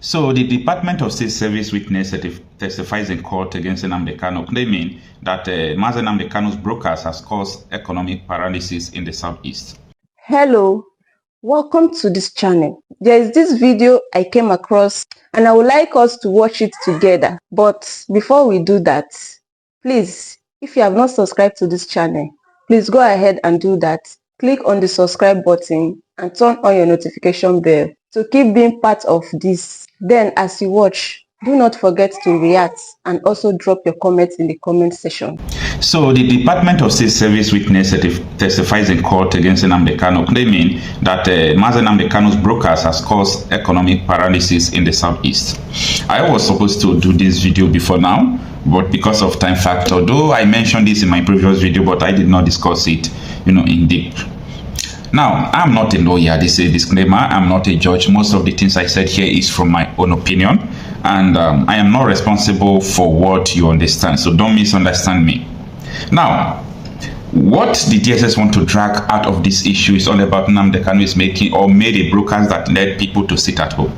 So the Department of State Service witness testifies in court against Nnamdi Kanu, claiming that Mazen Nnamdi Kanu's brokers has caused economic paralysis in the southeast. Hello, welcome to this channel. There is this video I came across and I would like us to watch it together. But before we do that, please, if you have not subscribed to this channel, please go ahead and do that. Click on the subscribe button and turn on your notification bell to keep being part of this. Then as you watch, do not forget to react and also drop your comments in the comment section. So the Department of State Service witness testifies in court against Nnamdi Kanu, claiming that Mazen Nnamdi Kanu's brokers has caused economic paralysis in the southeast. I was supposed to do this video before now, but because of time factor, though I mentioned this in my previous video, but I did not discuss it, in depth. Now, I'm not a lawyer. This is a disclaimer. I'm not a judge. Most of the things I said here is from my own opinion, and I am not responsible for what you understand. So don't misunderstand me. Now, what the DSS want to drag out of this issue is all about Nnamdi Kanu is making or made a brokers that led people to sit at home.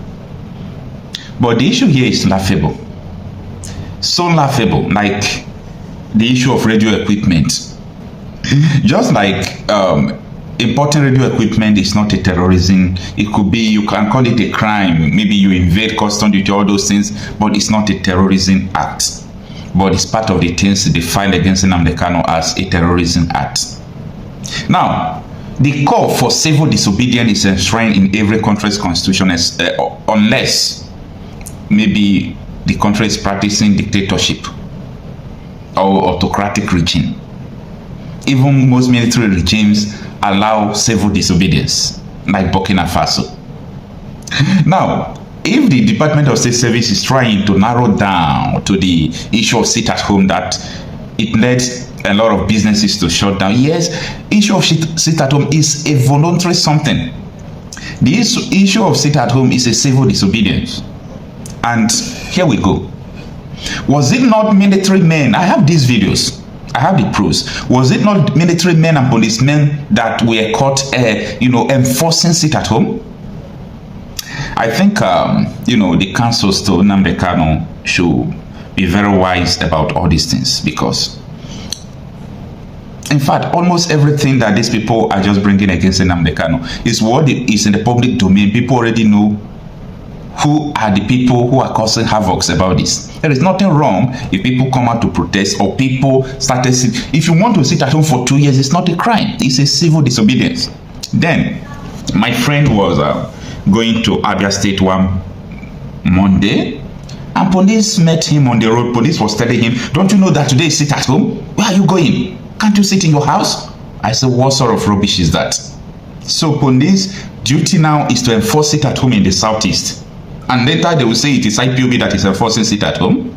But the issue here is laughable. So laughable, like the issue of radio equipment. Just like importing radio equipment is not a terrorism. It could be, you can call it a crime. Maybe you invade custom duty, all those things, but it's not a terrorism act. But it's part of the things they filed against Nnamdi Kanu as a terrorism act. Now, the call for civil disobedience is enshrined in every country's constitution, unless maybe the country is practicing dictatorship or autocratic regime. Even most military regimes allow civil disobedience, like Burkina Faso. Now, if the Department of State Service is trying to narrow down to the issue of sit at home, that it led a lot of businesses to shut down, yes, issue of sit at home is a voluntary something. The issue of sit at home is a civil disobedience. And here we go. Was it not military men? I have these videos. I have the proofs. Was it not military men and policemen that were caught, enforcing sit at home? I think, the councils to Nnamdi Kanu should be very wise about all these things, because, in fact, almost everything that these people are just bringing against Nnamdi Kanu is what is in the public domain. People already know who are the people who are causing havoc about this. There is nothing wrong if people come out to protest or people started. If you want to sit at home for 2 years, it's not a crime. It's a civil disobedience. Then, my friend was going to Abia State one Monday, and police met him on the road. Police was telling him, "Don't you know that today is sit at home? Where are you going? Can't you sit in your house?" I said, "What sort of rubbish is that?" So police duty now is to enforce sit at home in the southeast, and later they will say it is IPOB that is enforcing sit at home.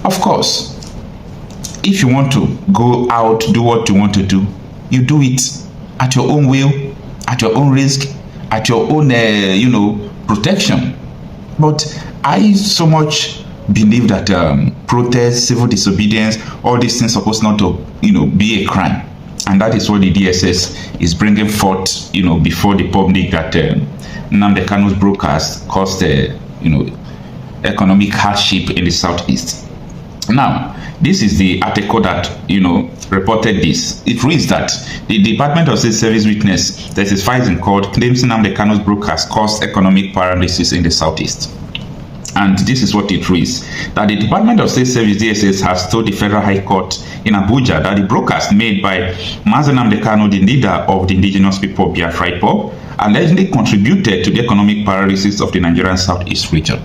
Of course, if you want to go out, do what you want to do, you do it at your own will, at your own risk, at your own, protection. But I so much believe that protest, civil disobedience, all these things supposed not to, be a crime. And that is what the DSS is bringing forth, before the public, that Nnamdi Kanu's brokers caused, economic hardship in the southeast. Now, this is the article that, reported this. It reads that the Department of State Service witness testifies in court, claims Nnamdi Kanu's brokers caused economic paralysis in the southeast. And this is what it reads, that the Department of State Service DSS has told the Federal High Court in Abuja that the brokers made by Mazen Nnamdi Kanu, the leader of the indigenous people Biafra IPOB, allegedly contributed to the economic paralysis of the Nigerian southeast region.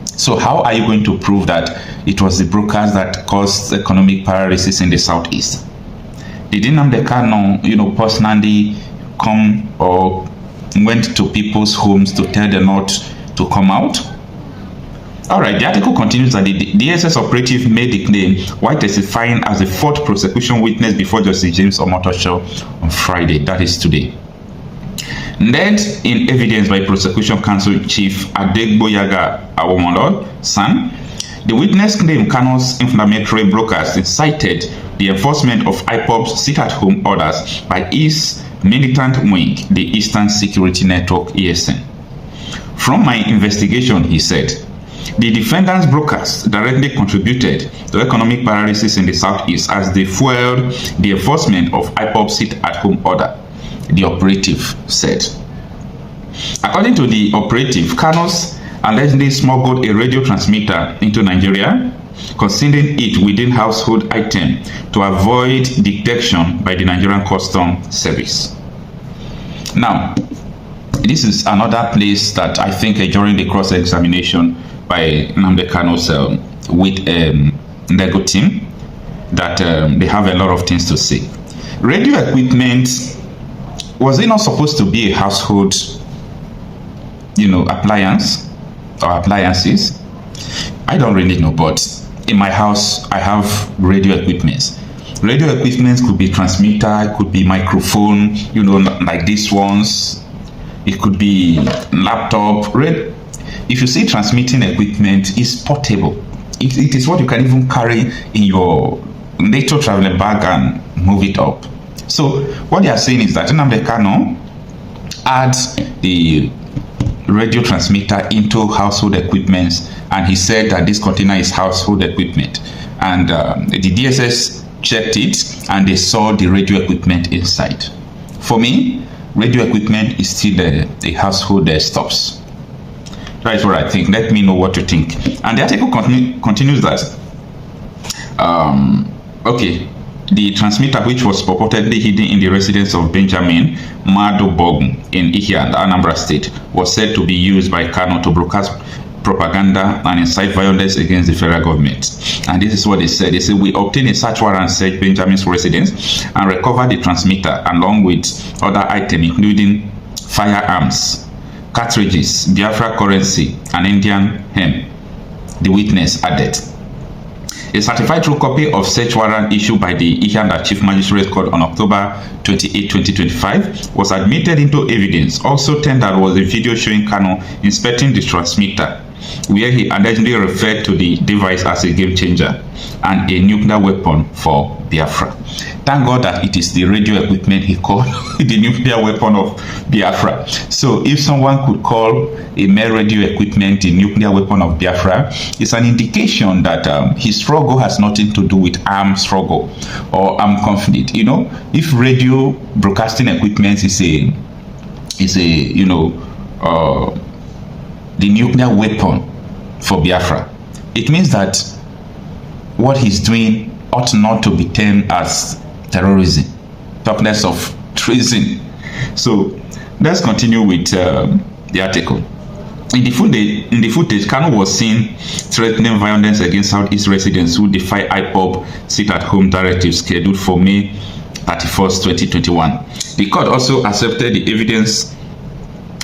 So how are you going to prove that it was the brokers that caused economic paralysis in the southeast? Did Nnamdi Kanu, personally come or went to people's homes to tell them not to come out? All right, the article continues that the DSS operative made the claim while testifying as the fourth prosecution witness before Justice James Omotosho on Friday, that is today. Led in evidence by Prosecution Counsel Chief Adegboyaga Awomolo San, the witness claimed Kanu's inflammatory brokers incited the enforcement of IPOB's sit-at-home orders by its militant wing, the Eastern Security Network (ESN). From my investigation, he said, the defendants' brokers directly contributed to economic paralysis in the Southeast as they fueled the enforcement of IPOB sit-at-home order, the operative said. According to the operative, Kanu's allegedly smuggled a radio transmitter into Nigeria, concealing it within household item to avoid detection by the Nigerian Customs Service. Now, this is another place that I think during the cross-examination by Nnamdi Kanu's with Nego team, that they have a lot of things to say. Radio equipment, was it not supposed to be a household, appliance or appliances? I don't really know, but in my house, I have radio equipment. Radio equipment could be transmitter, it could be microphone, like these ones. It could be laptop. If you see transmitting equipment, it's portable. It is what you can even carry in your nature traveling bag and move it up. So what they are saying is that Nnamdi Kanu adds the radio transmitter into household equipment, and he said that this container is household equipment. And the DSS checked it, and they saw the radio equipment inside. For me, radio equipment is still a household stuffs. That is what I think. Let me know what you think. And the article continues that, okay, the transmitter, which was purportedly hidden in the residence of Benjamin Madobogun in Ihia, Anambra State, was said to be used by Kanu to broadcast propaganda and incite violence against the federal government. And this is what they said. They said, we obtained a search warrant and searched Benjamin's residence and recovered the transmitter along with other items, including firearms, cartridges, Biafra currency, and Indian hemp, the witness added. A certified true copy of search warrant issued by the Ihanda Chief Magistrate Court on October 28, 2025 was admitted into evidence. Also tendered was a video showing Kanu inspecting the transmitter, where he allegedly referred to the device as a game changer and a nuclear weapon for Biafra. Thank God that it is the radio equipment he called the nuclear weapon of Biafra. So if someone could call a mere radio equipment the nuclear weapon of Biafra, it's an indication that his struggle has nothing to do with armed struggle or armed conflict. If radio broadcasting equipment is the nuclear weapon for Biafra, it means that what he's doing ought not to be termed as terrorism, talk less of treason. So let's continue with the article. In the footage, Kanu was seen threatening violence against Southeast residents who defy IPOB sit-at-home directive scheduled for May 31st, 2021. The court also accepted the evidence,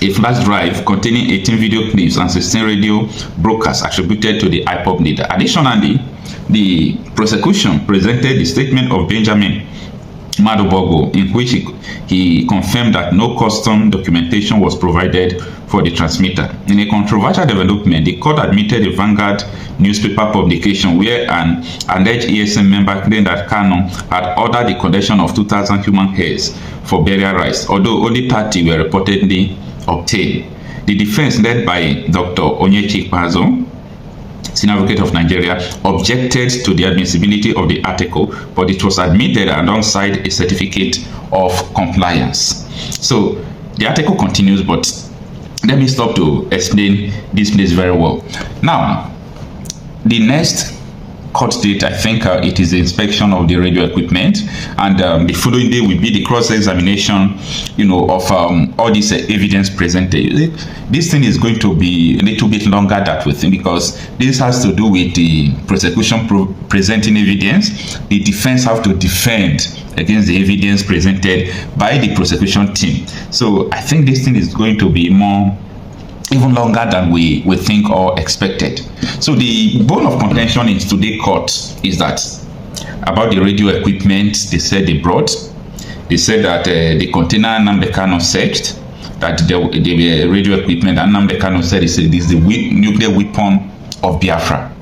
a flash drive containing 18 video clips and 16 radio broadcasts attributed to the IPOB leader. Additionally, the prosecution presented the statement of Benjamin Madobogo, in which he confirmed that no custom documentation was provided for the transmitter. In a controversial development, the court admitted a Vanguard newspaper publication where an alleged ESM member claimed that Kanu had ordered the collection of 2,000 human hairs for burial rites, although only 30 were reportedly obtained. The defense, led by Dr. Onyechi Pazo, Senior Advocate of Nigeria, objected to the admissibility of the article, but it was admitted alongside a certificate of compliance. So the article continues, but let me stop to explain this place very well. Now, the next court date, I think it is the inspection of the radio equipment, and the following day will be the cross-examination, of all this evidence presented. This thing is going to be a little bit longer that we think, because this has to do with the prosecution presenting evidence. The defense have to defend against the evidence presented by the prosecution team. So I think this thing is going to be even longer than we think or expected. So the bone of contention in today's court is that about the radio equipment they said they brought. They said that the container Nnamdi Kanu searched, that the radio equipment, and Nnamdi Kanu said it is the nuclear weapon of Biafra.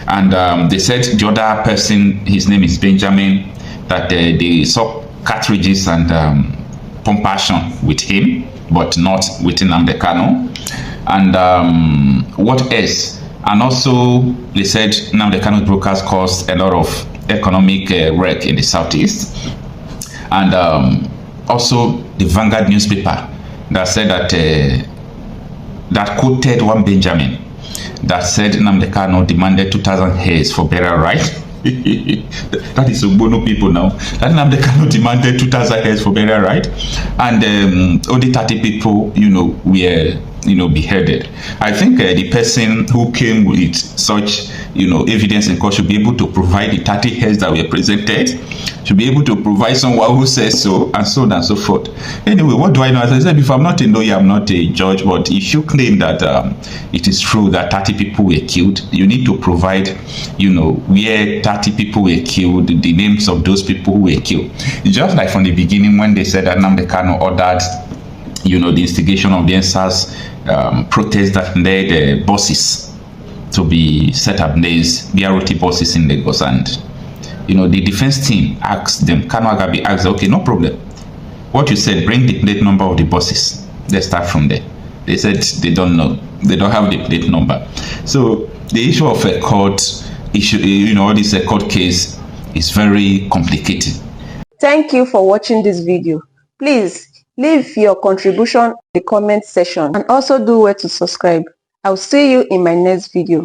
And they said the other person, his name is Benjamin, that they saw cartridges and pump action with him, but not with Nnamdi Kanu. And what else? And also, they said Nnamdi Kanu's brokers caused a lot of economic wreck in the southeast. And also, the Vanguard newspaper that said that that quoted one Benjamin that said Nnamdi Kanu demanded 2,000 heads for burial right. That is Ogbono people now. That Nnamdi Kanu demanded 2,000 heads for burial right, and only 30 people, were beheaded. I think the person who came with such evidence in court should be able to provide the 30 heads that were presented, should be able to provide someone who says so, and so on and so forth. Anyway, what do I know? As I said before, I'm not a lawyer, I'm not a judge, but if you claim that it is true that 30 people were killed, you need to provide where 30 people were killed, the names of those people who were killed. It's just like from the beginning when they said that Nnamdi Kanu ordered the instigation of the NSAS protest that led buses to be set up. There's BRT buses in Lagos, and the defense team asked them, Kanu Agabi asked, okay, no problem. What you said, bring the plate number of the buses. Let's start from there. They said they don't know. They don't have the plate number. So the issue of a court issue, all this court case is very complicated. Thank you for watching this video. Please leave your contribution in the comment section and also do well to subscribe. I'll see you in my next video.